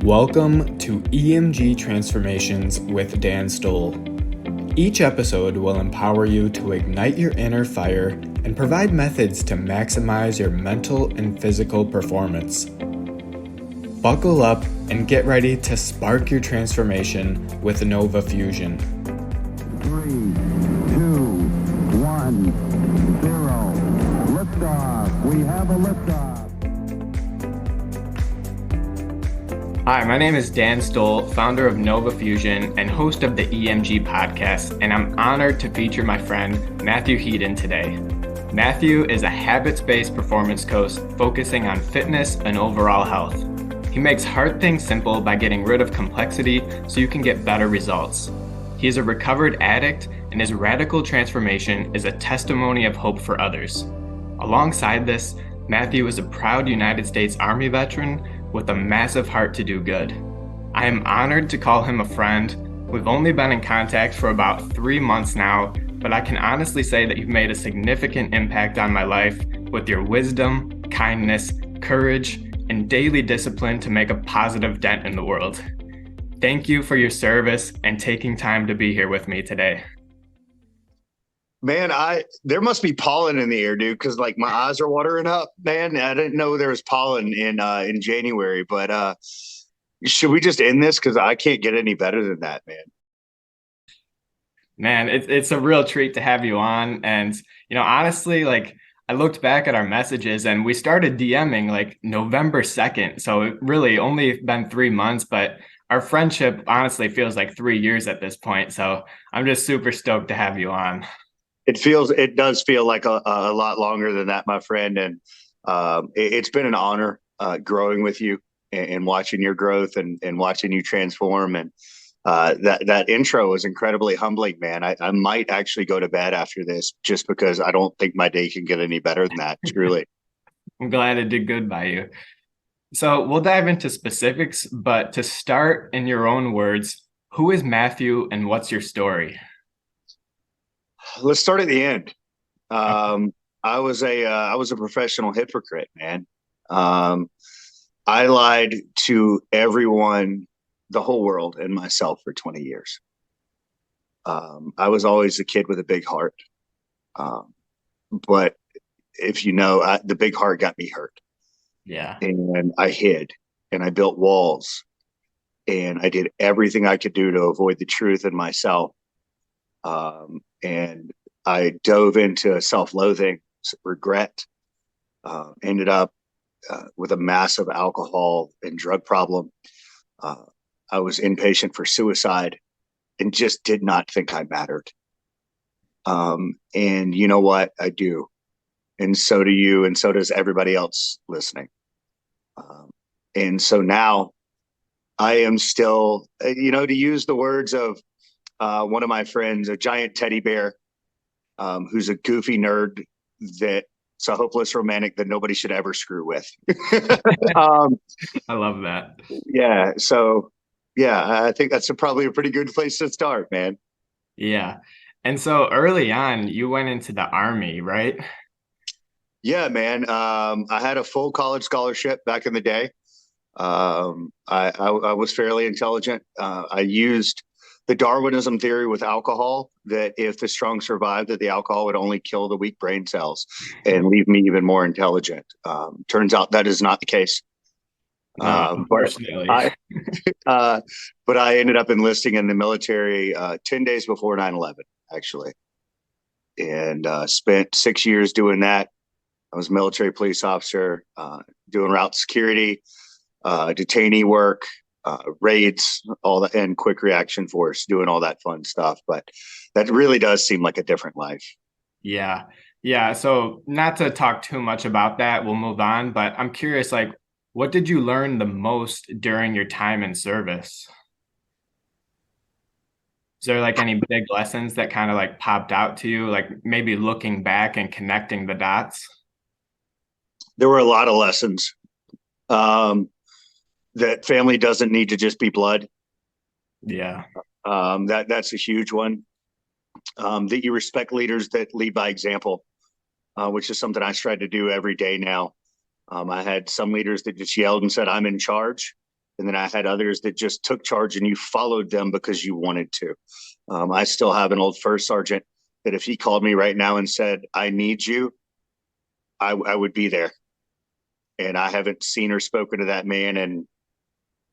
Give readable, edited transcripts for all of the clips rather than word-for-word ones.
Welcome to EMG Transformations with Dan Stoll. Each episode will empower you to ignite your inner fire and provide methods to maximize your mental and physical performance. Buckle up and get ready to spark your transformation with Nova Fusion. 3, 2, 1, 0. Liftoff. We have a liftoff. Hi, my name is Dan Stoll, founder of Nova Fusion and host of the EMG podcast, and I'm honored to feature my friend Matthew Headden today. Matthew is a habits-based performance coach focusing on fitness and overall health. He makes hard things simple by getting rid of complexity so you can get better results. He is a recovered addict, and his radical transformation is a testimony of hope for others. Alongside this, Matthew is a proud United States Army veteran with a massive heart to do good. I am honored to call him a friend. We've only been in contact for about 3 months now, but I can honestly say that you've made a significant impact on my life with your wisdom, kindness, courage, and daily discipline to make a positive dent in the world. Thank you for your service and taking time to be here with me today. Man, there must be pollen in the air, dude, because like my eyes are watering up, man. I didn't know there was pollen in January, but should we just end this? Because I can't get any better than that, man. Man, it's a real treat to have you on. And, honestly, like I looked back at our messages and we started DMing like November 2nd. So it really only been 3 months, but our friendship honestly feels like 3 years at this point. So I'm just super stoked to have you on. It does feel like a lot longer than that, my friend. And it's been an honor growing with you and watching your growth and watching you transform. And that intro was incredibly humbling, man. I might actually go to bed after this just because I don't think my day can get any better than that, truly. I'm glad it did good by you. So we'll dive into specifics, but to start, in your own words, who is Matthew and what's your story? Let's start at the end. I was a professional hypocrite, man. I lied to everyone, the whole world, and myself for 20 years. I was always a kid with a big heart. But if you know, the big heart got me hurt. Yeah. And I hid and I built walls and I did everything I could do to avoid the truth in myself. And I dove into self-loathing, regret, ended up with a massive alcohol and drug problem. I was inpatient for suicide and just did not think I mattered. And you know what? I do. And so do you. And so does everybody else listening. And so now I am still, to use the words of one of my friends, a giant teddy bear, who's a goofy nerd that's a hopeless romantic that nobody should ever screw with. I love that. Yeah. So, yeah, I think that's probably a pretty good place to start, man. Yeah. And so early on, you went into the Army, right? Yeah, man. I had a full college scholarship back in the day. I was fairly intelligent. I used the Darwinism theory with alcohol, that if the strong survived, that the alcohol would only kill the weak brain cells and leave me even more intelligent. Turns out that is not the case. No, unfortunately. But I ended up enlisting in the military 10 days before 9/11, actually, and spent 6 years doing that. I was a military police officer, doing route security, detainee work, raids, all that, and quick reaction force, doing all that fun stuff. But that really does seem like a different life. Yeah. Yeah. So not to talk too much about that, we'll move on, but I'm curious, like, what did you learn the most during your time in service? Is there like any big lessons that kind of like popped out to you, like maybe looking back and connecting the dots? There were a lot of lessons. That family doesn't need to just be blood. Yeah. That's a huge one. That you respect leaders that lead by example, which is something I try to do every day now. I had some leaders that just yelled and said, "I'm in charge." And then I had others that just took charge and you followed them because you wanted to. I still have an old first sergeant that if he called me right now and said, I need you, I would be there. And I haven't seen or spoken to that man in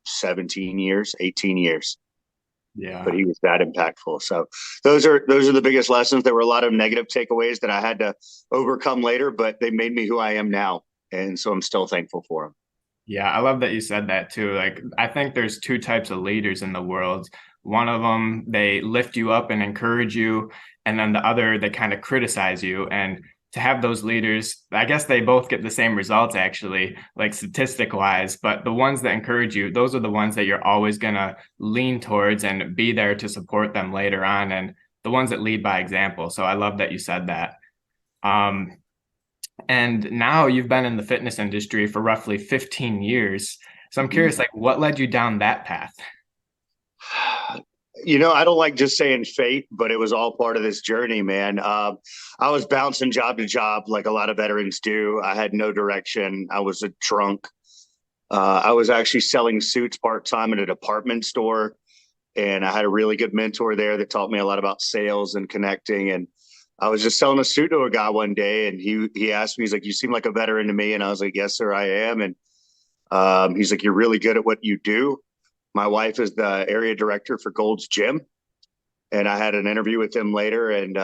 17 years, 18 years. But Yeah. he was that impactful. So those are the biggest lessons. There were a lot of negative takeaways that I had to overcome later, but they made me who I am now. And so I'm still thankful for them. Yeah, I love that you said that too. Like, I think there's two types of leaders in the world. One of them, they lift you up and encourage you, and then the other, they kind of criticize you. And to have those leaders, I guess they both get the same results actually, like statistic wise, but the ones that encourage you, those are the ones that you're always going to lean towards and be there to support them later on, and the ones that lead by example. So I love that you said that. Um, and now you've been in the fitness industry for roughly 15 years. So I'm curious, like, what led you down that path? I don't like just saying fate, but it was all part of this journey, man. I was bouncing job to job like a lot of veterans do. I had no direction. I was a drunk. I was actually selling suits part-time at a department store. And I had a really good mentor there that taught me a lot about sales and connecting. And I was just selling a suit to a guy one day, and he asked me, he's like, "You seem like a veteran to me." And I was like, "Yes, sir, I am." And he's like, "You're really good at what you do." My wife is the area director for Gold's Gym, and I had an interview with him later, and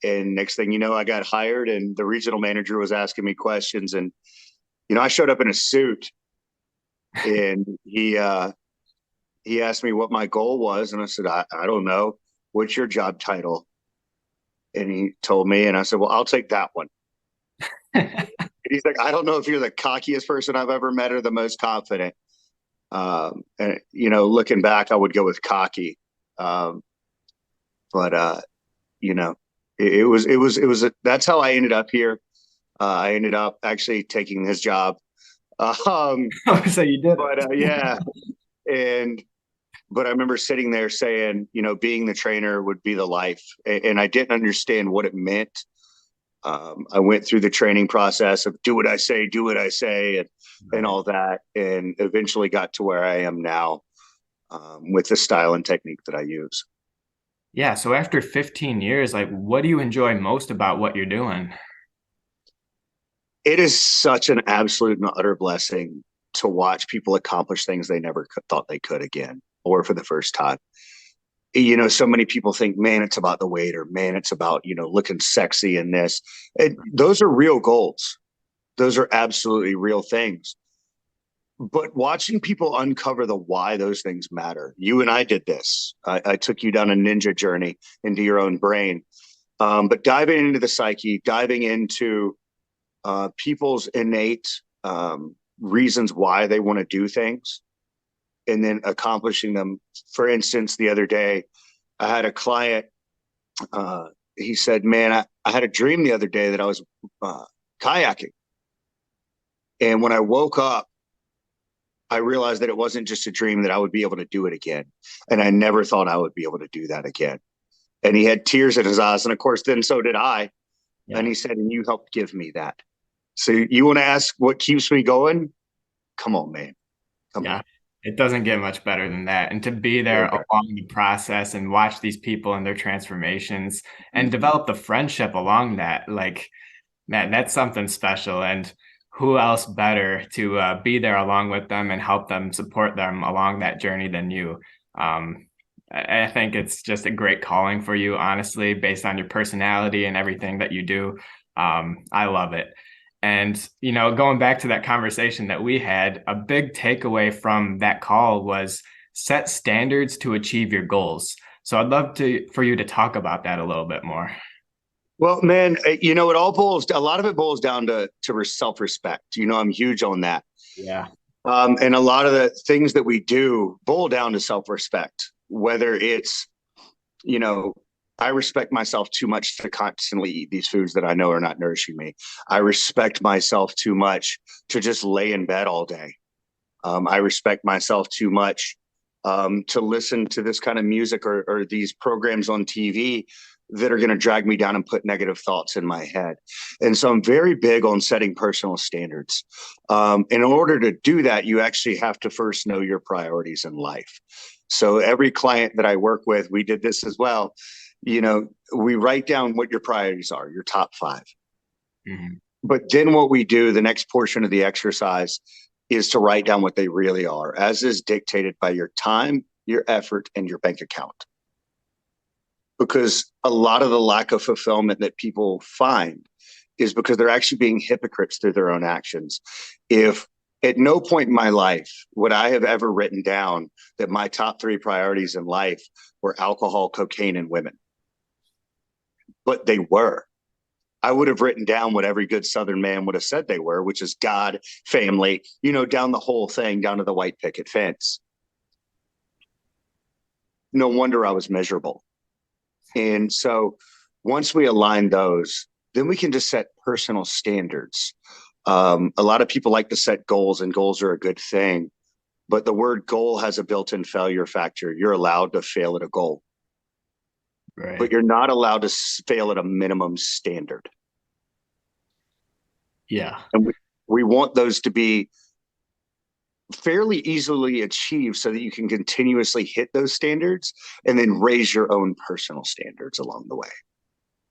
next thing you know, I got hired, and the regional manager was asking me questions, and I showed up in a suit, and he asked me what my goal was, and I said, I don't know. What's your job title? And he told me, and I said, well, I'll take that one. And he's like, I don't know if you're the cockiest person I've ever met or the most confident. And looking back, I would go with cocky. But that's how I ended up here. I ended up actually taking his job. So you did but it. Yeah. But I remember sitting there saying, being the trainer would be the life. And I didn't understand what it meant. I went through the training process of do what I say, and all that, and eventually got to where I am now, with the style and technique that I use. Yeah. So after 15 years, like, what do you enjoy most about what you're doing? It is such an absolute and utter blessing to watch people accomplish things they never thought they could again, or for the first time. So many people think, man, it's about the weight, or man, it's about, looking sexy in this. And those are real goals. Those are absolutely real things. But watching people uncover the why those things matter. You and I did this. I took you down a ninja journey into your own brain. But diving into the psyche, diving into people's innate reasons why they want to do things, and then accomplishing them. For instance, the other day, I had a client. He said, man, I had a dream the other day that I was kayaking. And when I woke up, I realized that it wasn't just a dream, that I would be able to do it again. And I never thought I would be able to do that again. And he had tears in his eyes. And of course, then so did I. Yeah. And he said, and you helped give me that. So you want to ask what keeps me going? Come on, man. Come on. It doesn't get much better than that. And to be there along the process and watch these people and their transformations and develop the friendship along that, like, man, that's something special. And who else better to be there along with them and help them, support them along that journey than you? I think it's just a great calling for you, honestly, based on your personality and everything that you do. I love it. And, going back to that conversation that we had, a big takeaway from that call was set standards to achieve your goals. So I'd love for you to talk about that a little bit more. Well, man, a lot of it boils down to self-respect. I'm huge on that. Yeah. And a lot of the things that we do boil down to self-respect, whether it's, I respect myself too much to constantly eat these foods that I know are not nourishing me. I respect myself too much to just lay in bed all day. I respect myself too much to listen to this kind of music or these programs on TV that are going to drag me down and put negative thoughts in my head. And so I'm very big on setting personal standards. In order to do that, you actually have to first know your priorities in life. So every client that I work with, we did this as well. We write down what your priorities are, your top 5. Mm-hmm. But then what we do, the next portion of the exercise, is to write down what they really are, as is dictated by your time, your effort, and your bank account. Because a lot of the lack of fulfillment that people find is because they're actually being hypocrites through their own actions. If at no point in my life would I have ever written down that my top 3 priorities in life were alcohol, cocaine, and women, but they were. I would have written down what every good Southern man would have said they were, which is God, family, down the whole thing, down to the white picket fence. No wonder I was miserable. And so once we align those, then we can just set personal standards. A lot of people like to set goals, and goals are a good thing. But the word goal has a built-in failure factor. You're allowed to fail at a goal. Right. But you're not allowed to fail at a minimum standard. Yeah. And we want those to be fairly easily achieved so that you can continuously hit those standards and then raise your own personal standards along the way.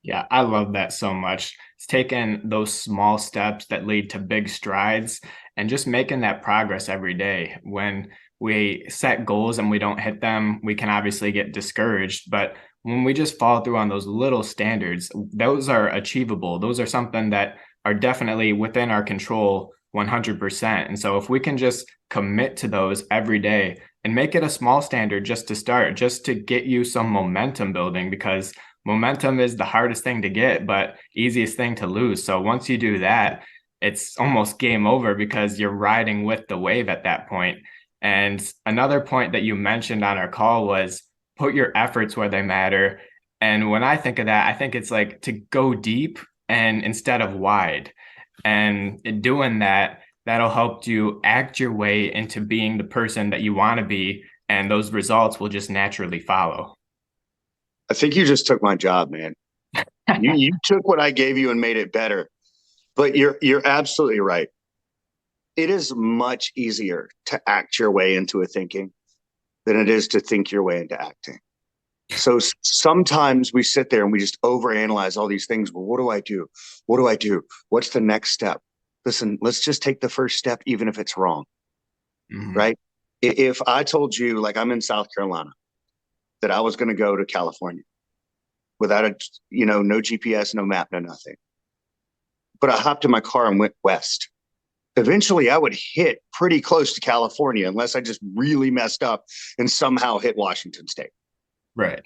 Yeah, I love that so much. It's taking those small steps that lead to big strides and just making that progress every day. When we set goals and we don't hit them, we can obviously get discouraged. But when we just follow through on those little standards, those are achievable. Those are something that are definitely within our control 100%. And so if we can just commit to those every day and make it a small standard just to start, just to get you some momentum building, because momentum is the hardest thing to get, but easiest thing to lose. So once you do that, it's almost game over because you're riding with the wave at that point. And another point that you mentioned on our call was put your efforts where they matter. And when I think of that, I think it's like to go deep and instead of wide. And in doing that, that'll help you act your way into being the person that you want to be. And those results will just naturally follow. I think you just took my job, man. you took what I gave you and made it better. But you're absolutely right. It is much easier to act your way into a thinking than it is to think your way into acting. So sometimes we sit there and we just overanalyze all these things. Well, what do I do? What do I do? What's the next step? Listen, let's just take the first step, even if it's wrong. Mm-hmm. Right? If I told you, like I'm in South Carolina, that I was going to go to California without no GPS, no map, no nothing. But I hopped in my car and went west. Eventually I would hit pretty close to California unless I just really messed up and somehow hit Washington State. Right.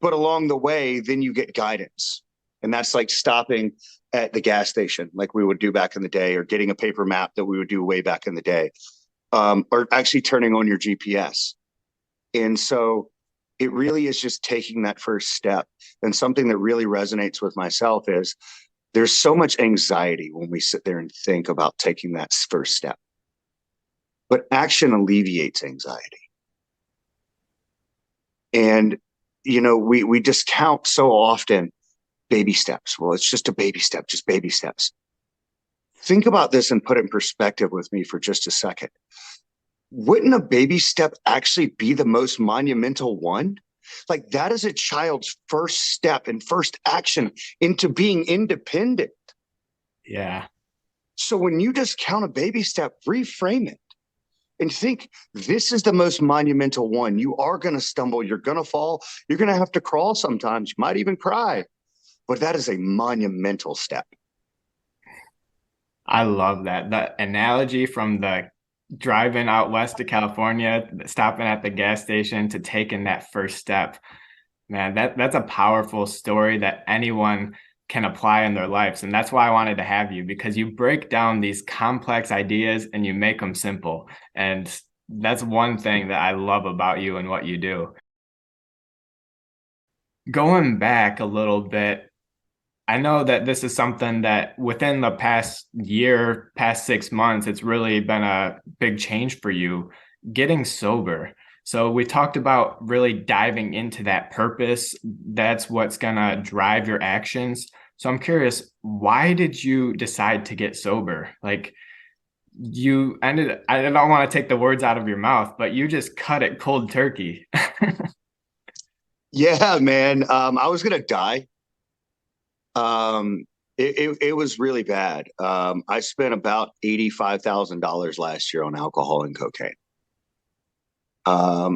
But along the way, then you get guidance. And that's like stopping at the gas station like we would do back in the day, or getting a paper map that we would do way back in the day, or actually turning on your GPS. And so it really is just taking that first step. And something that really resonates with myself is there's so much anxiety when we sit there and think about taking that first step. But action alleviates anxiety. And, we discount so often baby steps. Well, it's just a baby step, just baby steps. Think about this and put it in perspective with me for just a second. Wouldn't a baby step actually be the most monumental one? Like that is a child's first step and first action into being independent. Yeah. So when you discount a baby step, reframe it and think this is the most monumental one. You are going to stumble. You're going to fall. You're going to have to crawl sometimes. You might even cry. But that is a monumental step. I love that. That analogy from the driving out west to California, stopping at the gas station to taking that first step. Man, that's a powerful story that anyone can apply in their lives. And that's why I wanted to have you, because you break down these complex ideas and you make them simple. And that's one thing that I love about you and what you do. Going back a little bit, I know that this is something that within the past year, past 6 months, it's really been a big change for you, getting sober. So we talked about really diving into that purpose. That's what's gonna drive your actions. So I'm curious, why did you decide to get sober? Like I don't want to take the words out of your mouth, but you just cut it cold turkey. Yeah, man. I was gonna die. Um, it was really bad. I spent about $85,000 last year on alcohol and cocaine.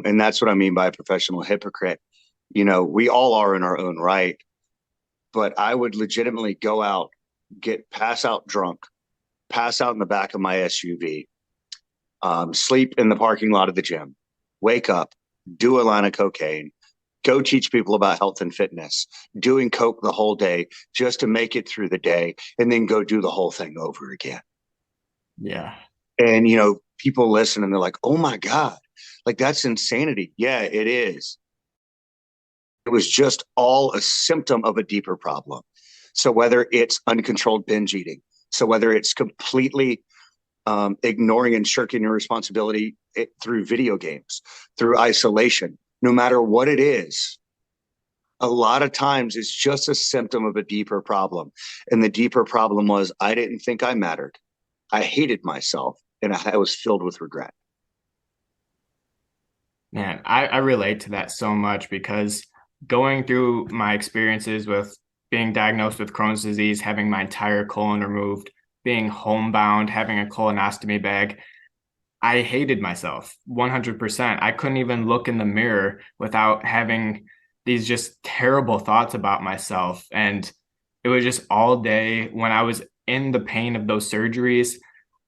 And that's what I mean by a professional hypocrite. We all are in our own right, but I would legitimately go out, pass out drunk, pass out in the back of my SUV, sleep in the parking lot of the gym, wake up, do a line of cocaine, go teach people about health and fitness, doing coke the whole day just to make it through the day, and then go do the whole thing over again. Yeah. And people listen and they're like, "Oh my God, like that's insanity." Yeah, it is. It was just all a symptom of a deeper problem. So whether it's uncontrolled binge eating, so whether it's completely ignoring and shirking your responsibility through video games, through isolation, no matter what it is, a lot of times it's just a symptom of a deeper problem. And the deeper problem was I didn't think I mattered. I hated myself and I was filled with regret. Man, I relate to that so much because going through my experiences with being diagnosed with Crohn's disease, having my entire colon removed, being homebound, having a colonoscopy bag, I hated myself 100%. I couldn't even look in the mirror without having these just terrible thoughts about myself. And it was just all day when I was in the pain of those surgeries,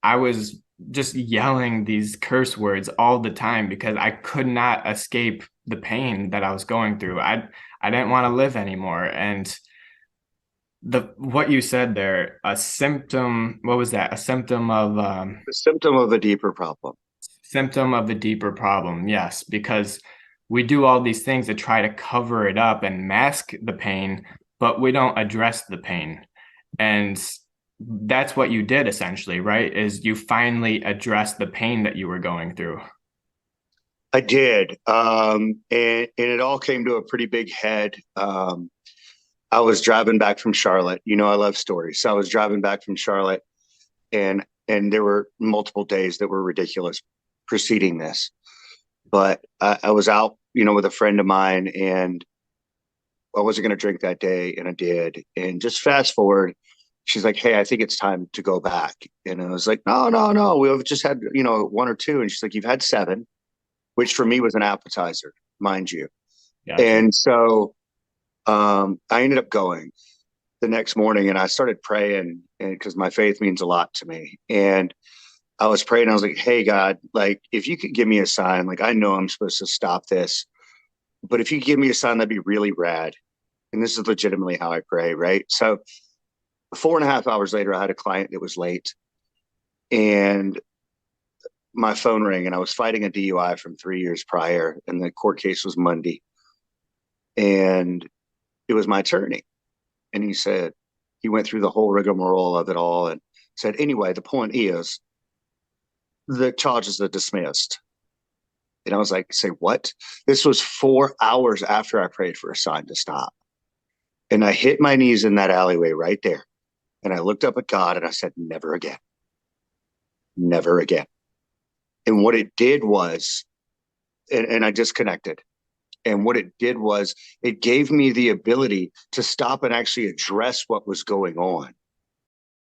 I was just yelling these curse words all the time because I could not escape the pain that I was going through. I didn't want to live anymore. And the what you said there, a symptom, what was that? A The symptom of a deeper problem. symptom of the deeper problem. Yes, because we do all these things to try to cover it up and mask the pain, but we don't address the pain. And that's what you did essentially, right? Is you finally addressed the pain that you were going through. I did. And it all came to a pretty big head. I was driving back from Charlotte. I love stories. So I was driving back from Charlotte and there were multiple days that were ridiculous preceding this. But I was out, with a friend of mine and I wasn't going to drink that day. And I did. And just fast forward, she's like, "Hey, I think it's time to go back." And I was like, "No, no, no. We've just had, one or two." And she's like, "You've had seven," which for me was an appetizer, mind you. Gotcha. And so I ended up going the next morning and I started praying and because my faith means a lot to me. And I was praying. I was like, "Hey, God, like if you could give me a sign, like I know I'm supposed to stop this, but if you could give me a sign, that'd be really rad." And this is legitimately how I pray, right? So 4.5 hours later, I had a client that was late and my phone rang and I was fighting a DUI from 3 years prior and the court case was Monday. And it was my attorney. And he went through the whole rigmarole of it all and said, "Anyway, the point is the charges are dismissed." And I was like, "Say what?" This was 4 hours after I prayed for a sign to stop. And I hit my knees in that alleyway right there. And I looked up at God and I said, "Never again, never again." And what it did was, and I disconnected. And what it did was it gave me the ability to stop and actually address what was going on.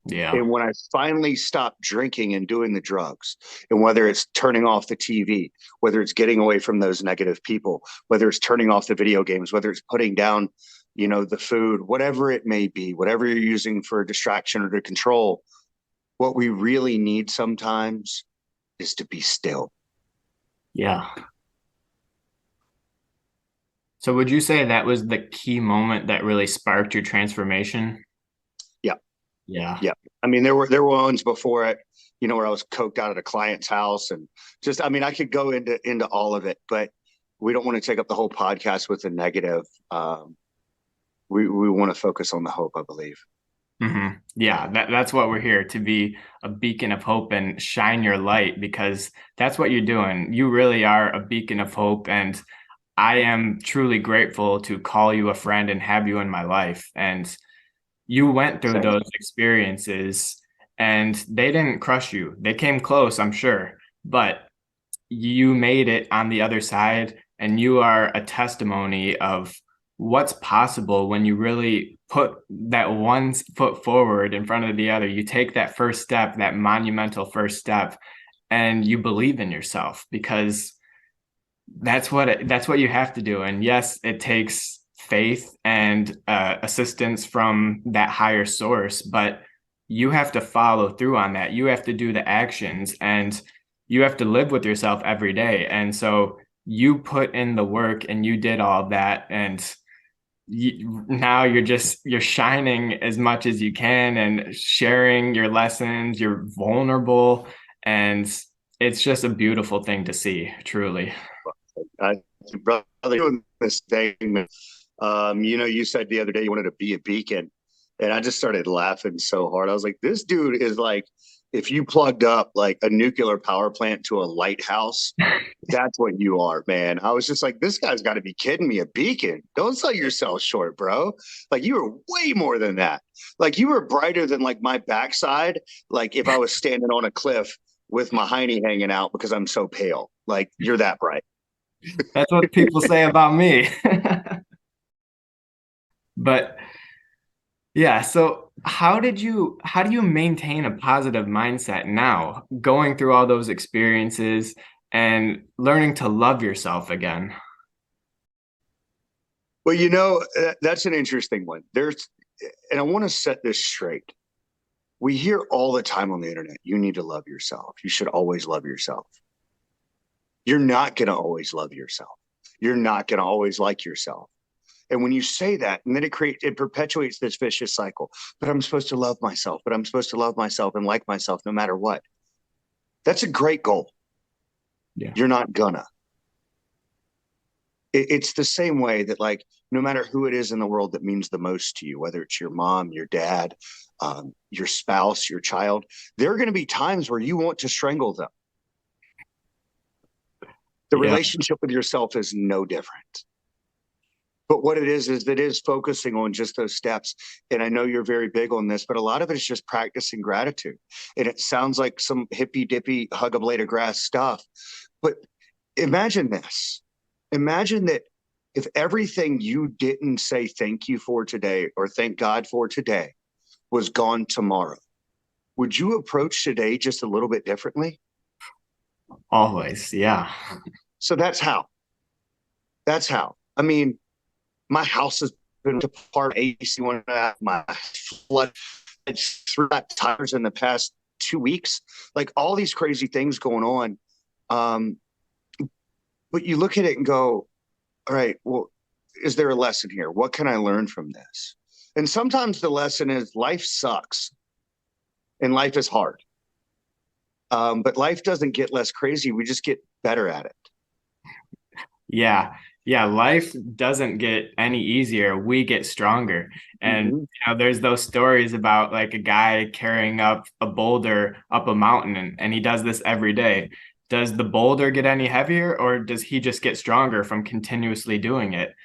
Yeah. And when I finally stopped drinking and doing the drugs, and whether it's turning off the TV, whether it's getting away from those negative people, whether it's turning off the video games, whether it's putting down, the food, whatever it may be, whatever you're using for distraction or to control, what we really need sometimes is to be still. Yeah. So would you say that was the key moment that really sparked your transformation? Yeah. Yeah. Yeah. I mean, there were ones before it, where I was coked out at a client's house and just, I mean, I could go into all of it, but we don't want to take up the whole podcast with the negative. We want to focus on the hope, I believe. Yeah, that's what we're here to be, a beacon of hope and shine your light, because that's what you're doing. You really are a beacon of hope. And I am truly grateful to call you a friend and have you in my life. And you went through Same. those experiences and they didn't crush you. They came close, I'm sure, but you made it on the other side, and you are a testimony of what's possible when you really put that one foot forward in front of the other. You take that first step, that monumental first step, and you believe in yourself, because that's what you have to do. And yes, it takes faith and assistance from that higher source, but you have to follow through on that. You have to do the actions, and you have to live with yourself every day. And so you put in the work and you did all of that. And now you're shining as much as you can and sharing your lessons. You're vulnerable, and it's just a beautiful thing to see, truly. I, brother, doing this thing. You said the other day you wanted to be a beacon, and I just started laughing so hard. I was like, this dude is like, if you plugged up like a nuclear power plant to a lighthouse, that's what you are, man. I was just like, this guy's got to be kidding me. A beacon? Don't sell yourself short, bro. Like, you were way more than that. Like, you were brighter than like my backside. Like, if I was standing on a cliff with my hiney hanging out because I'm so pale. Like, you're that bright. That's what people say about me. But yeah, so how do you maintain a positive mindset now, going through all those experiences and learning to love yourself again? Well, that's an interesting one. And I want to set this straight. We hear all the time on the internet, you need to love yourself. You should always love yourself. You're not going to always love yourself. You're not going to always like yourself. And when you say that, and then it perpetuates this vicious cycle. But I'm supposed to love myself, but I'm supposed to love myself and like myself no matter what. That's a great goal. Yeah. You're not gonna. It's the same way that, like, no matter who it is in the world that means the most to you, whether it's your mom, your dad, your spouse, your child, there are going to be times where you want to strangle them. The Yeah. relationship with yourself is no different. But what it is that is focusing on just those steps. And I know you're very big on this, but a lot of it is just practicing gratitude. And it sounds like some hippy dippy hug a blade of grass stuff. But imagine this. Imagine that if everything you didn't say thank you for today or thank God for today was gone tomorrow, would you approach today just a little bit differently? Always. Yeah. So that's how. That's how. I mean, my house has been apart. AC one, my flood, through tires in the past 2 weeks. Like, all these crazy things going on. But you look at it and go, all right, well, is there a lesson here? What can I learn from this? And sometimes the lesson is life sucks and life is hard. But life doesn't get less crazy. We just get better at it. Yeah. Yeah. Life doesn't get any easier. We get stronger. And there's those stories about like a guy carrying up a boulder up a mountain, and he does this every day. Does the boulder get any heavier, or does he just get stronger from continuously doing it?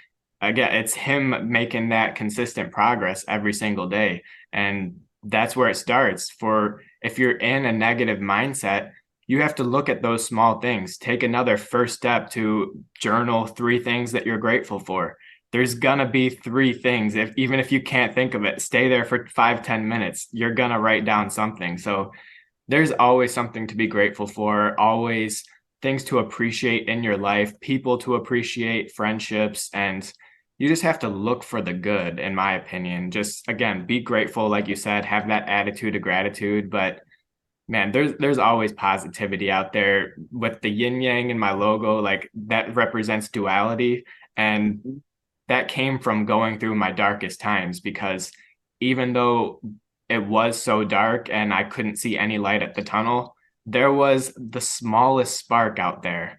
Again, it's him making that consistent progress every single day. And that's where it starts. For if you're in a negative mindset, you have to look at those small things. Take another first step to journal 3 things that you're grateful for. There's gonna be 3 things. Even if you can't think of it, stay there for 5-10 minutes. You're gonna write down something. So there's always something to be grateful for, always things to appreciate in your life, people to appreciate, friendships, and you just have to look for the good, in my opinion. Just, again, be grateful, like you said, have that attitude of gratitude. But man, there's always positivity out there. With the yin yang in my logo, like, that represents duality. And that came from going through my darkest times, because even though it was so dark and I couldn't see any light at the tunnel, there was the smallest spark out there.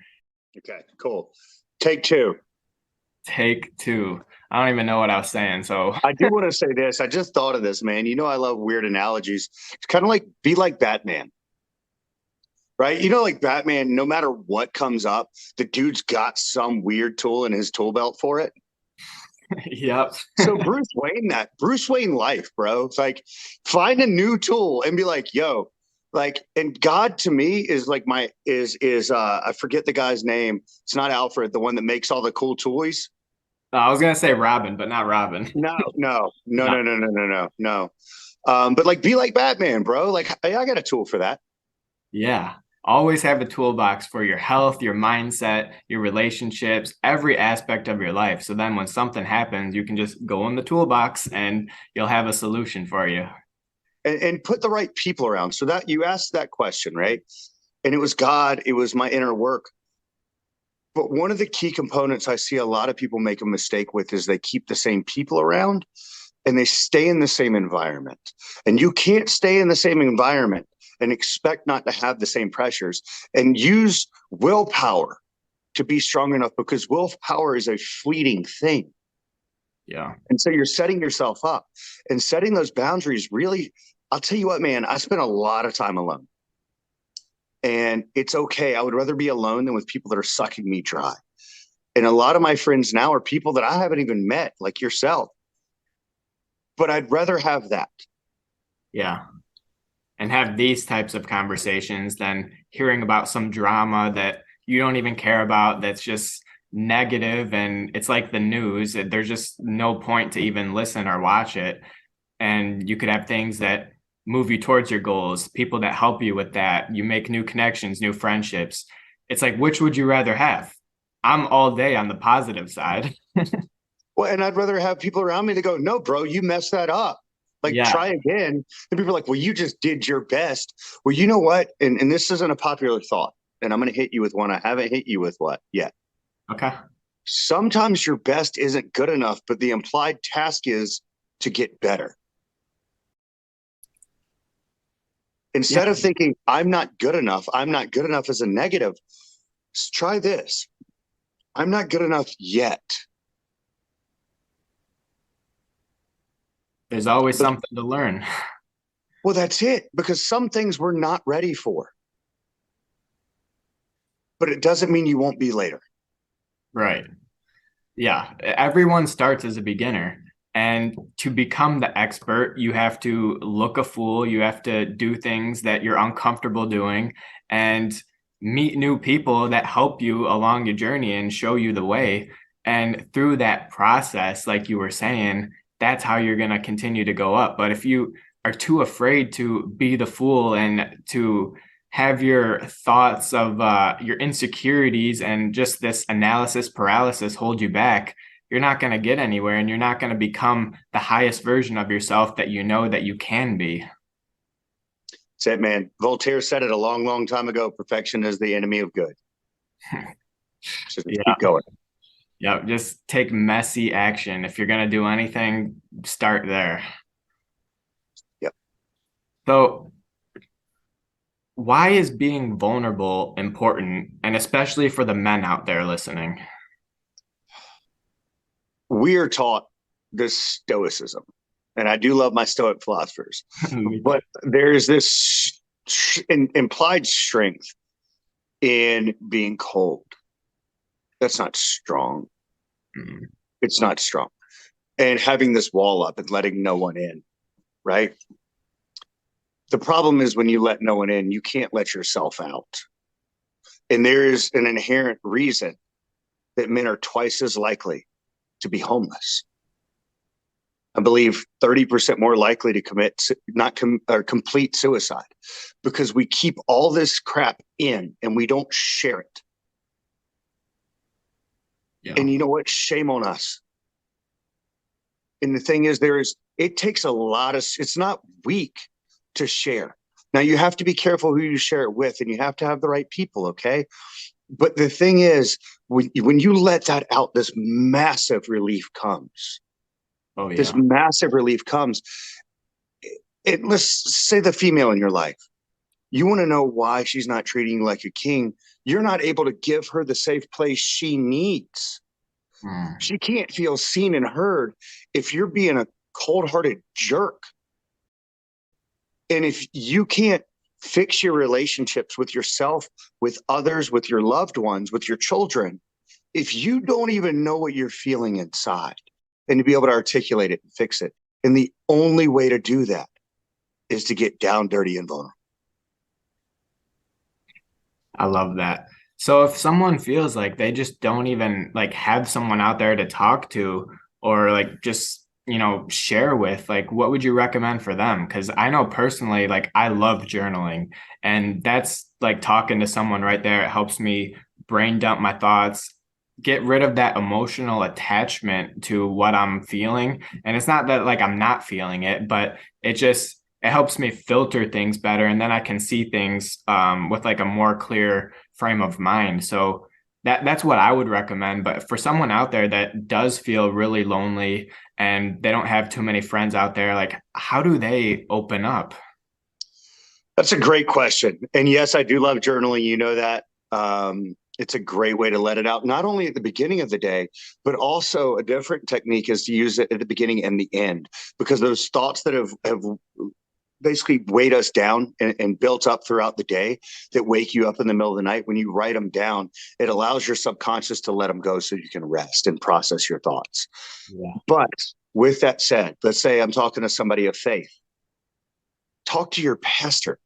Okay, cool. Take 2. Take two. I don't even know what I was saying. So I do want to say this. I just thought of this, man. You know, I love weird analogies. It's kind of like be like Batman, right? You know, like Batman, no matter what comes up, the dude's got some weird tool in his tool belt for it. yep. So Bruce Wayne life, bro. It's like find a new tool and be like, yo, like, and God to me is like I forget the guy's name. It's not Alfred, the one that makes all the cool toys. I was gonna say Robin, but not Robin. No, No. no. But like be like Batman, bro. Like I got a tool for that. Yeah. Always have a toolbox for your health, your mindset, your relationships, every aspect of your life. So then when something happens, you can just go in the toolbox and you'll have a solution for you. And put the right people around. So that you asked that question, right? And it was God, it was my inner work. But one of the key components I see a lot of people make a mistake with is they keep the same people around and they stay in the same environment. And you can't stay in the same environment and expect not to have the same pressures and use willpower to be strong enough because willpower is a fleeting thing. Yeah. And so you're setting yourself up and setting those boundaries really. I'll tell you what, man, I spent a lot of time alone. And it's okay. I would rather be alone than with people that are sucking me dry. And a lot of my friends now are people that I haven't even met, like yourself. But I'd rather have that. Yeah. And have these types of conversations than hearing about some drama that you don't even care about that's just negative and it's like the news. There's just no point to even listen or watch it. And you could have things that move you towards your goals, people that help you with that. You make new connections, new friendships. It's like, which would you rather have? I'm all day on the positive side. Well, and I'd rather have people around me to go, no, bro, you messed that up. Like, Yeah. try again. And people are like, well, you just did your best. Well, you know what? And this isn't a popular thought. And I'm going to hit you with one I haven't hit you with what yet. Okay. Sometimes your best isn't good enough, but the implied task is to get better. Yeah. Instead of thinking, I'm not good enough as a negative, try this. I'm not good enough yet. There's always something to learn. Well, that's it, because some things we're not ready for. But it doesn't mean you won't be later. Right. Yeah. Everyone starts as a beginner. And to become the expert, you have to look a fool. You have to do things that you're uncomfortable doing and meet new people that help you along your journey and show you the way. And through that process, like you were saying, that's how you're going to continue to go up. But if you are too afraid to be the fool and to have your thoughts of your insecurities and just this analysis paralysis hold you back, you're not going to get anywhere and you're not going to become the highest version of yourself that you know that you can be. That's it, man. Voltaire said it a long, long time ago. Perfection is the enemy of good. So just keep Yeah. going. Yeah. Just take messy action. If you're going to do anything, start there. Yep. So, why is being vulnerable important? And especially for the men out there listening. We are taught this stoicism, and I do love my Stoic philosophers, but there's this implied strength in being cold. That's not strong. Mm. It's not strong. And having this wall up and letting no one in, right? The problem is when you let no one in, you can't let yourself out. And there is an inherent reason that men are twice as likely to be homeless. I believe 30% more likely to commit or complete suicide because we keep all this crap in and we don't share it. Yeah. And you know what? Shame on us. And the thing is, it takes a lot of, it's not weak to share. Now you have to be careful who you share it with and you have to have the right people. Okay. But the thing is, when you let that out, this massive relief comes. Oh, yeah. This massive relief comes. Let's say the female in your life, you want to know why she's not treating you like a king. You're not able to give her the safe place she needs. Mm. She can't feel seen and heard if you're being a cold-hearted jerk. And if you can't fix your relationships with yourself, with others, with your loved ones, with your children, if you don't even know what you're feeling inside and to be able to articulate it and fix it, and the only way to do that is to get down, dirty, and vulnerable. I love that. So if someone feels like they just don't even like have someone out there to talk to or like just, share with, like what would you recommend for them? Because I know personally, like I love journaling and that's like talking to someone right there. It helps me brain dump my thoughts, get rid of that emotional attachment to what I'm feeling. And it's not that like I'm not feeling it, but it helps me filter things better, and then I can see things with like a more clear frame of mind. So that's what I would recommend. But for someone out there that does feel really lonely and they don't have too many friends out there, like how do they open up? That's a great question. And yes, I do love journaling. You know that. It's a great way to let it out, not only at the beginning of the day, but also a different technique is to use it at the beginning and the end, because those thoughts that have basically weighed us down and built up throughout the day that wake you up in the middle of the night, when you write them down, it allows your subconscious to let them go so you can rest and process your thoughts. Yeah. But with that said, let's say I'm talking to somebody of faith. Talk to your pastor.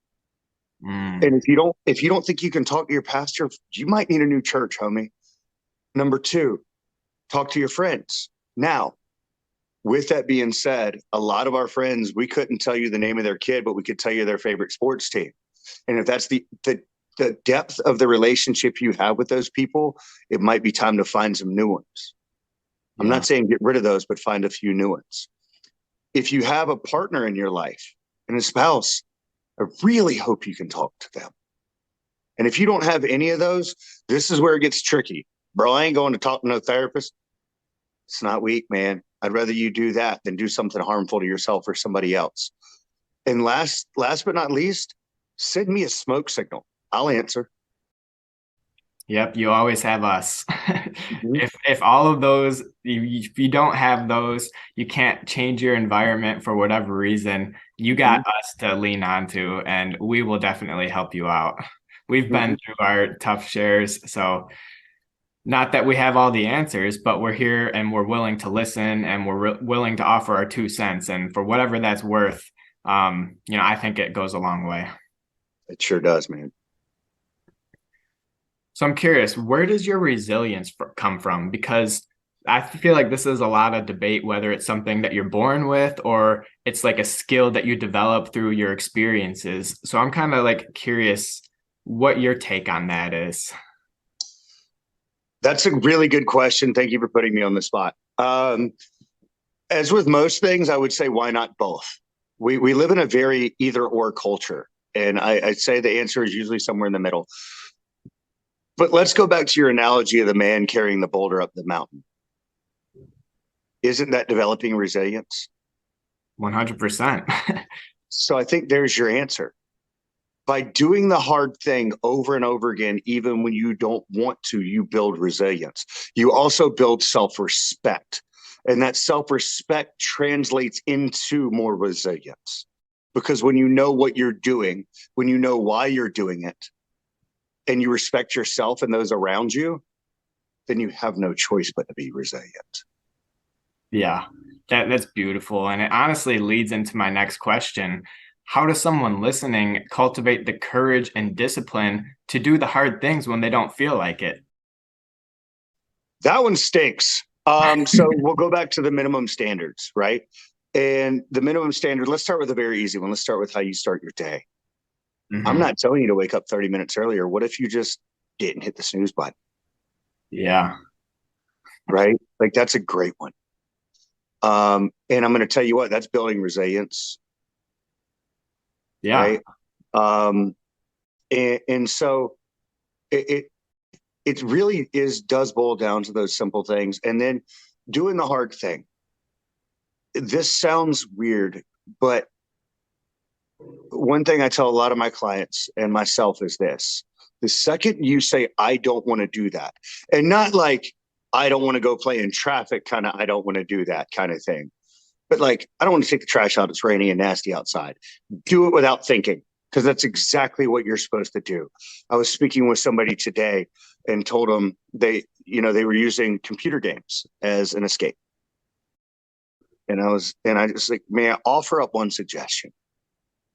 Mm. And if you don't think you can talk to your pastor, you might need a new church, homie. Number two, talk to your friends. Now, with that being said, a lot of our friends, we couldn't tell you the name of their kid, but we could tell you their favorite sports team. And if that's the depth of the relationship you have with those people, it might be time to find some new ones. I'm Yeah. not saying get rid of those, but find a few new ones. If you have a partner in your life and a spouse, I really hope you can talk to them. And if you don't have any of those, this is where it gets tricky. Bro, I ain't going to talk to no therapist. It's not weak, man. I'd rather you do that than do something harmful to yourself or somebody else. And last but not least, send me a smoke signal. I'll answer. Yep, you always have us. Mm-hmm. If all of those, if you don't have those, you can't change your environment for whatever reason. You got us to lean onto, and we will definitely help you out. We've Mm-hmm. been through our tough shares, so not that we have all the answers, but we're here and we're willing to listen and we're willing to offer our 2 cents. And for whatever that's worth, I think it goes a long way. It sure does, man. So I'm curious, where does your resilience come from? Because I feel like this is a lot of debate, whether it's something that you're born with or it's like a skill that you develop through your experiences. So I'm kind of like curious what your take on that is. That's a really good question. Thank you for putting me on the spot. As with most things, I would say, why not both? We live in a very either or culture. And I'd say the answer is usually somewhere in the middle. But let's go back to your analogy of the man carrying the boulder up the mountain. Isn't that developing resilience? 100%. So I think there's your answer. By doing the hard thing over and over again, even when you don't want to, you build resilience. You also build self-respect. And that self-respect translates into more resilience. Because when you know what you're doing, when you know why you're doing it, and you respect yourself and those around you, then you have no choice but to be resilient. Yeah, that's beautiful. And it honestly leads into my next question. How does someone listening cultivate the courage and discipline to do the hard things when they don't feel like it? That one stinks. So we'll go back to the minimum standards, right? And the minimum standard, let's start with a very easy one. Let's start with how you start your day. I'm not telling you to wake up 30 minutes earlier. What if you just didn't hit the snooze button? Yeah. Right? Like that's a great one. And I'm going to tell you what, that's building resilience. Yeah. Right. And so it really does boil down to those simple things. And then doing the hard thing. This sounds weird, but one thing I tell a lot of my clients and myself is this: the second you say, I don't want to do that, and not like I don't want to go play in traffic, kind of, I don't want to do that kind of thing. But like, I don't want to take the trash out. It's rainy and nasty outside. Do it without thinking, because that's exactly what you're supposed to do. I was speaking with somebody today and told them they were using computer games as an escape. And I just like, may I offer up one suggestion?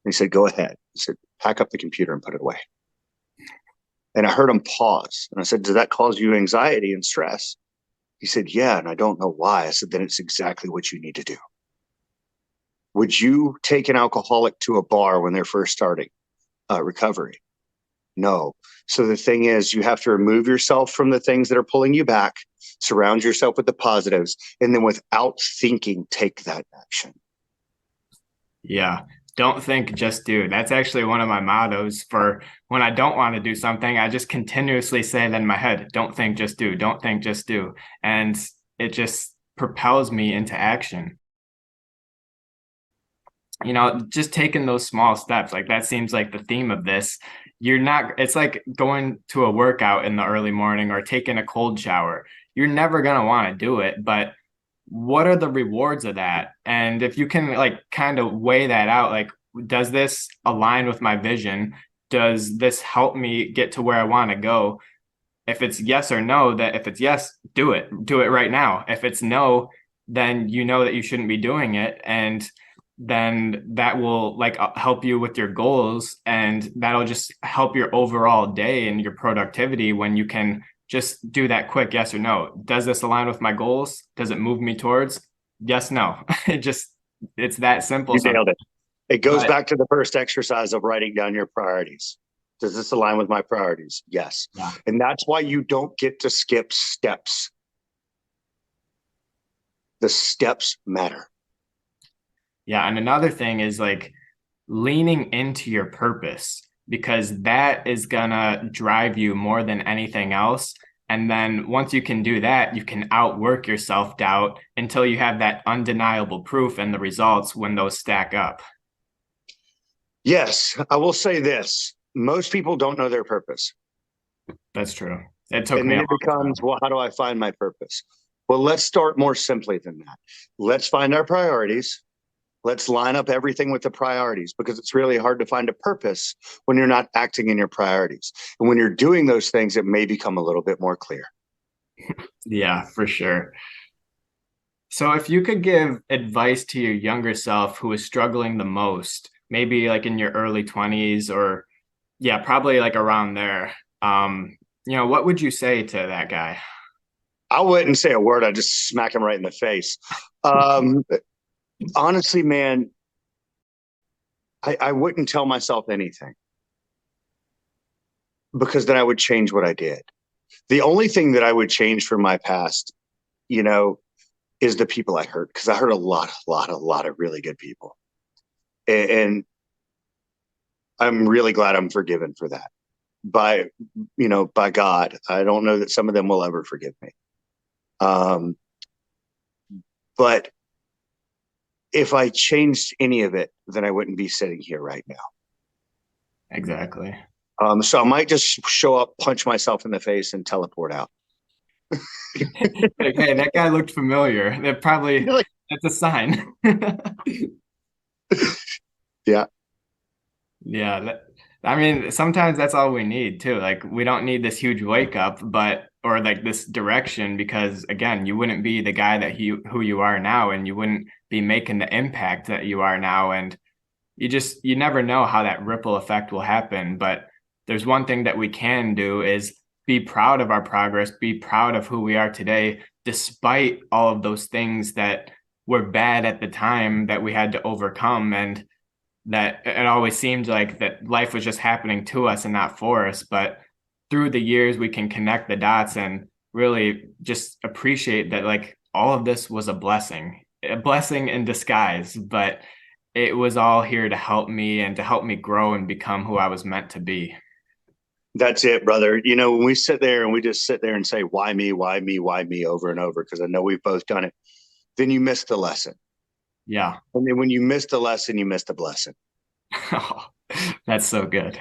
And he said, go ahead. He said, pack up the computer and put it away. And I heard him pause. And I said, does that cause you anxiety and stress? He said, yeah. And I don't know why. I said, then it's exactly what you need to do. Would you take an alcoholic to a bar when they're first starting recovery? No. So the thing is, you have to remove yourself from the things that are pulling you back, surround yourself with the positives, and then without thinking, take that action. Yeah. Don't think, just do. That's actually one of my mottos for when I don't want to do something. I just continuously say that in my head, don't think, just do. Don't think, just do. And it just propels me into action. Just taking those small steps, like that seems like the theme of this. It's like going to a workout in the early morning or taking a cold shower. You're never going to want to do it, but what are the rewards of that? And if you can like kind of weigh that out, like, does this align with my vision? Does this help me get to where I want to go? If it's yes or no, that if it's yes, do it right now. If it's no, then you know that you shouldn't be doing it. And then that will like help you with your goals, and that'll just help your overall day and your productivity when you can just do that quick yes or no. Does this align with my goals? Does it move me towards? Yes, no. It's that simple. You nailed it. It goes back to the first exercise of writing down your priorities. Does this align with my priorities? Yes. Yeah. And that's why you don't get to skip steps. The steps matter. Yeah. And another thing is like leaning into your purpose, because that is gonna drive you more than anything else. And then once you can do that, you can outwork your self-doubt until you have that undeniable proof and the results when those stack up. Yes, I will say this. Most people don't know their purpose. That's true. It took and me then it becomes, well, how do I find my purpose? Well, let's start more simply than that. Let's find our priorities. Let's line up everything with the priorities, because it's really hard to find a purpose when you're not acting in your priorities. And when you're doing those things, it may become a little bit more clear. Yeah, for sure. So if you could give advice to your younger self who is struggling the most, maybe like in your early 20s or probably like around there, what would you say to that guy? I wouldn't say a word. I'd just smack him right in the face. Honestly, man, I wouldn't tell myself anything, because then I would change what I did. The only thing that I would change from my past, is the people I hurt, because I hurt a lot of really good people. And I'm really glad I'm forgiven for that by God. I don't know that some of them will ever forgive me. But if I changed any of it, then I wouldn't be sitting here right now. Exactly. So I might just show up, punch myself in the face, and teleport out. Like, hey, that guy looked familiar. That's a sign. Yeah. Yeah. Sometimes that's all we need too. Like, we don't need this huge wake up, or like this direction, because again, you wouldn't be the guy who you are now, and you wouldn't be making the impact that you are now. And you never know how that ripple effect will happen. But there's one thing that we can do is be proud of our progress, be proud of who we are today, despite all of those things that were bad at the time that we had to overcome. And that it always seemed like that life was just happening to us and not for us. But through the years, we can connect the dots and really just appreciate that, like, all of this was a blessing in disguise, but it was all here to help me and to help me grow and become who I was meant to be. That's it, brother. When we sit there and we just sit there and say, why me, why me, why me, over and over, because I know we've both done it, then you miss the lesson. Yeah. And then when you miss the lesson, you miss the blessing. Oh, that's so good.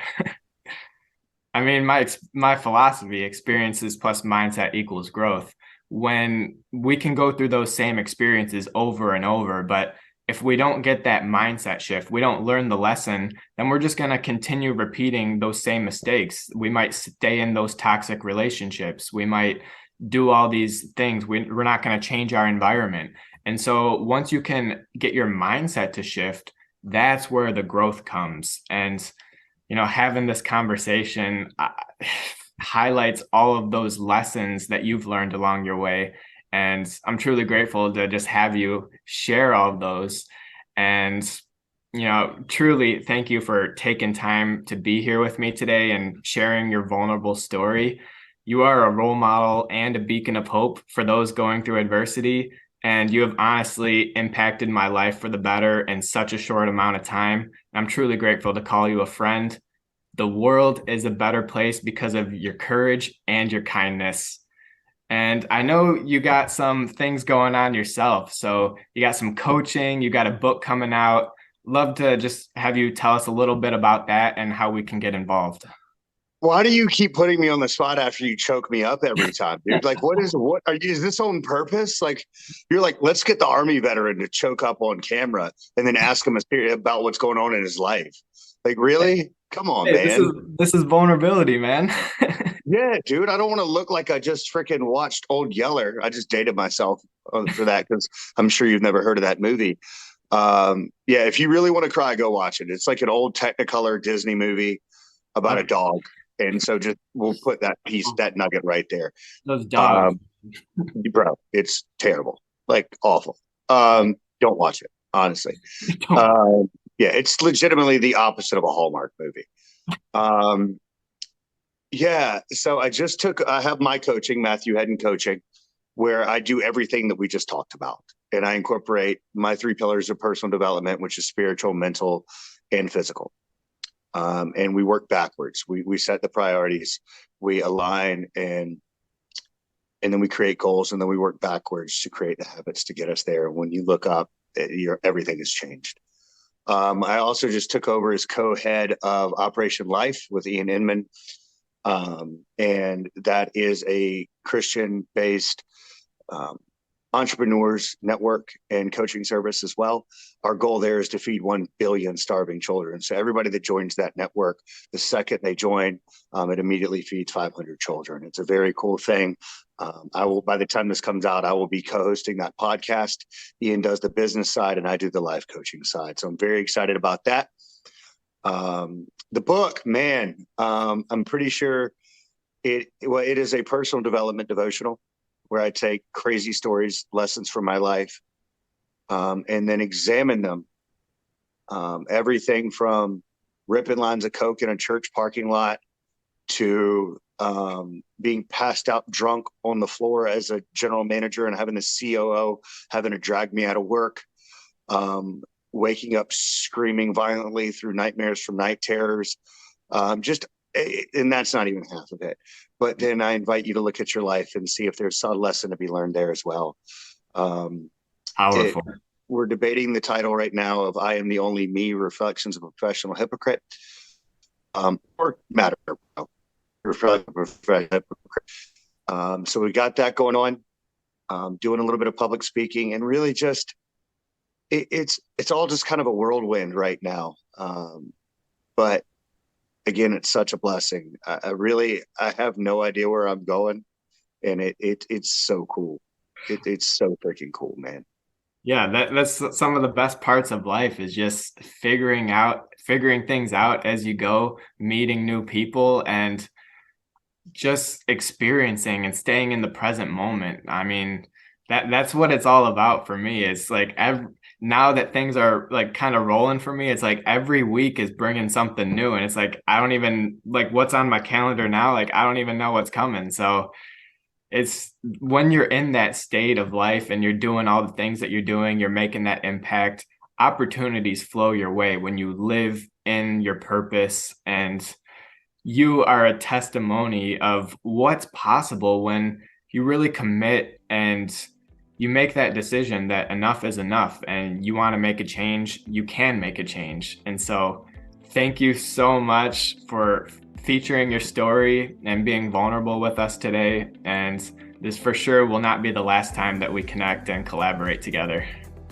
I mean, my philosophy, experiences plus mindset equals growth. when we can go through those same experiences over and over, but if we don't get that mindset shift, we don't learn the lesson, then we're just going to continue repeating those same mistakes. We might stay in those toxic relationships. We might do all these things. We're not going to change our environment. And so once you can get your mindset to shift, that's where the growth comes. And, having this conversation highlights all of those lessons that you've learned along your way. And I'm truly grateful to just have you share all of those. And, truly thank you for taking time to be here with me today and sharing your vulnerable story. You are a role model and a beacon of hope for those going through adversity. And you have honestly impacted my life for the better in such a short amount of time. I'm truly grateful to call you a friend. The world is a better place because of your courage and your kindness. And I know you got some things going on yourself. So you got some coaching, you got a book coming out. Love to just have you tell us a little bit about that and how we can get involved. Why do you keep putting me on the spot after you choke me up every time, dude? Like, is this on purpose? Like, you're like, let's get the Army veteran to choke up on camera and then ask him about what's going on in his life. Like, really? Come on, Hey, man. This is vulnerability, man. Yeah, dude. I don't want to look like I just freaking watched Old Yeller. I just dated myself for that because I'm sure you've never heard of that movie. Yeah, if you really want to cry, go watch it. It's like an old Technicolor Disney movie about a dog. And so we'll put that nugget right there. Those dogs. Bro, it's terrible. Like awful. Don't watch it, honestly. Yeah, it's legitimately the opposite of a Hallmark movie. Yeah, so I have my coaching, Matthew Headden coaching, where I do everything that we just talked about. And I incorporate my 3 pillars of personal development, which is spiritual, mental, and physical. And we work backwards. We set the priorities, we align, and then we create goals, and then we work backwards to create the habits to get us there. When you look up, everything has changed. I also just took over as co-head of Operation Life with Ian Inman. And that is a Christian-based entrepreneurs network and coaching service as well. Our goal there is to feed 1 billion starving children. So everybody that joins that network, the second they join, it immediately feeds 500 children. It's a very cool thing. By the time this comes out, I will be co-hosting that podcast. Ian does the business side and I do the life coaching side. So I'm very excited about that. The book, man, I'm pretty sure it is a personal development devotional where I take crazy stories, lessons from my life, and then examine them. Everything from ripping lines of Coke in a church parking lot to being passed out drunk on the floor as a general manager and having the COO having to drag me out of work, waking up screaming violently through nightmares from night terrors, and that's not even half of it. But then I invite you to look at your life and see if there's a lesson to be learned there as well. Powerful. We're debating the title right now of I Am the Only Me, Reflections of a Professional Hypocrite. Or Matter, Reflections of a Professional Hypocrite. So we got that going on, doing a little bit of public speaking, and really just, it's all just kind of a whirlwind right now. But again, it's such a blessing. I have no idea where I'm going, and it's so cool. It's so freaking cool, man. Yeah, that's some of the best parts of life is just figuring things out as you go, meeting new people, and just experiencing and staying in the present moment. I mean, that's what it's all about for me. It's like now that things are like kind of rolling for me, it's like every week is bringing something new, and it's like I don't even like what's on my calendar now. Like I don't even know what's coming. So it's when you're in that state of life and you're doing all the things that you're doing, you're making that impact, opportunities flow your way when you live in your purpose, and you are a testimony of what's possible when you really commit and you make that decision that enough is enough and you want to make a change. You can make a change. And so thank you so much for featuring your story and being vulnerable with us today. And This for sure will not be the last time that we connect and collaborate together.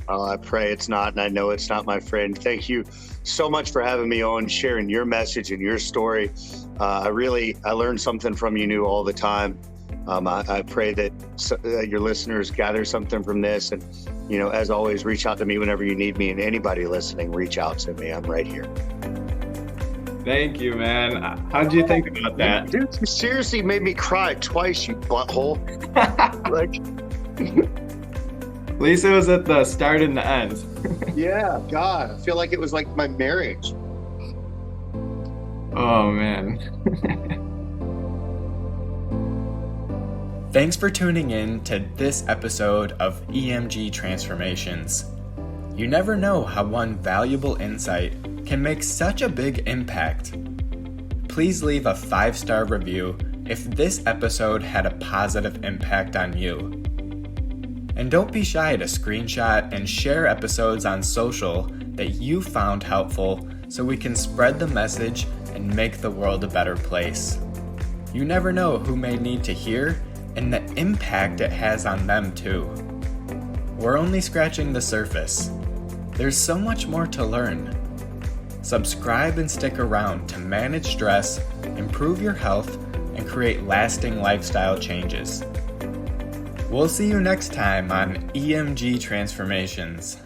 I pray it's not, and I know it's not, my friend. Thank you so much for having me on, sharing your message and your story. I learned something from you new all the time. I pray that your listeners gather something from this. And, as always, reach out to me whenever you need me. And anybody listening, reach out to me. I'm right here. Thank you, man. How'd you think about that? Dude, you seriously made me cry twice, you butthole. At least it was at the start and the end. Yeah, God, I feel like it was like my marriage. Oh, man. Thanks for tuning in to this episode of EMG Transformations. You never know how one valuable insight can make such a big impact. Please leave a 5-star review if this episode had a positive impact on you. And don't be shy to screenshot and share episodes on social that you found helpful so we can spread the message and make the world a better place. You never know who may need to hear and the impact it has on them too. We're only scratching the surface. There's so much more to learn. Subscribe and stick around to manage stress, improve your health, and create lasting lifestyle changes. We'll see you next time on EMG Transformations.